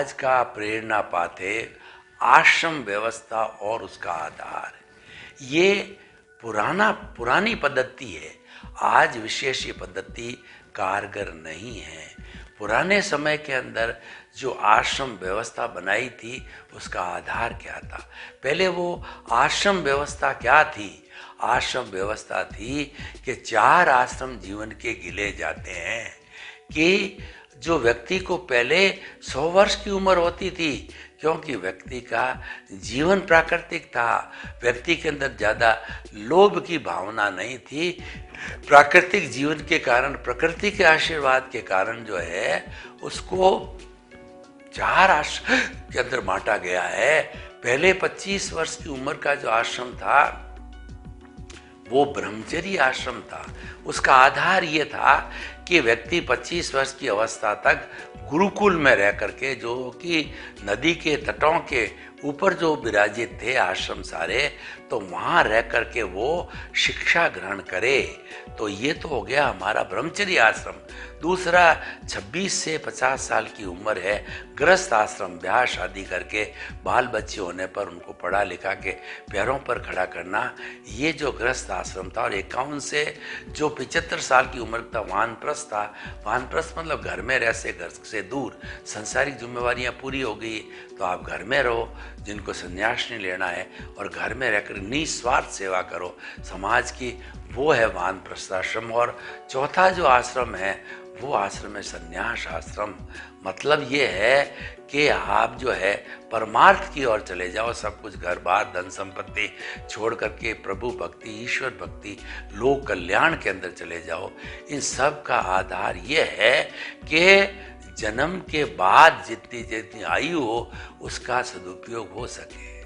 आज का प्रेरणा पाथे आश्रम व्यवस्था और उसका आधार। ये पुरानी पद्धति है, आज विशेष ये पद्धति कारगर नहीं है। पुराने समय के अंदर जो आश्रम व्यवस्था बनाई थी उसका आधार क्या था? पहले वो आश्रम व्यवस्था क्या थी? आश्रम व्यवस्था थी कि 4 आश्रम जीवन के गिले जाते हैं कि जो व्यक्ति को पहले 100 वर्ष की उम्र होती थी, क्योंकि व्यक्ति का जीवन प्राकृतिक था, व्यक्ति के अंदर ज़्यादा लोभ की भावना नहीं थी। प्राकृतिक जीवन के कारण, प्रकृति के आशीर्वाद के कारण जो है उसको 4 आश्रम के अंदर बांटा गया है। पहले 25 वर्ष की उम्र का जो आश्रम था वो ब्रह्मचर्य आश्रम था। उसका आधार ये था कि व्यक्ति 25 वर्ष की अवस्था तक गुरुकुल में रह करके, जो कि नदी के तटों के ऊपर जो विराजित थे आश्रम सारे, तो वहाँ रह करके वो शिक्षा ग्रहण करे। तो ये तो हो गया हमारा ब्रह्मचर्य आश्रम। दूसरा 26 से 50 साल की उम्र है गृहस्थ आश्रम, ब्याह शादी करके बाल बच्चे होने पर उनको पढ़ा लिखा के पैरों पर खड़ा करना, ये जो गृहस्थ आश्रम था। और 51 से जो 75 साल की उम्र था वानप्रस्थ था। वानप्रस्थ मतलब घर में रह से, घर से दूर, सांसारिक जिम्मेवारियां पूरी हो गई तो आप घर में रहो, जिनको संन्यास नहीं लेना है, और घर में रहकर निस्वार्थ सेवा करो समाज की, वो है वानप्रस्थ आश्रम। और चौथा जो आश्रम है वो आश्रम है संन्यास आश्रम। मतलब ये है कि आप जो है परमार्थ की ओर चले जाओ, सब कुछ घर बार धन संपत्ति छोड़ करके प्रभु भक्ति, ईश्वर भक्ति, लोक कल्याण के अंदर चले जाओ। इन सब का आधार ये है कि जन्म के बाद जितनी जितनी आयु हो उसका सदुपयोग हो सके।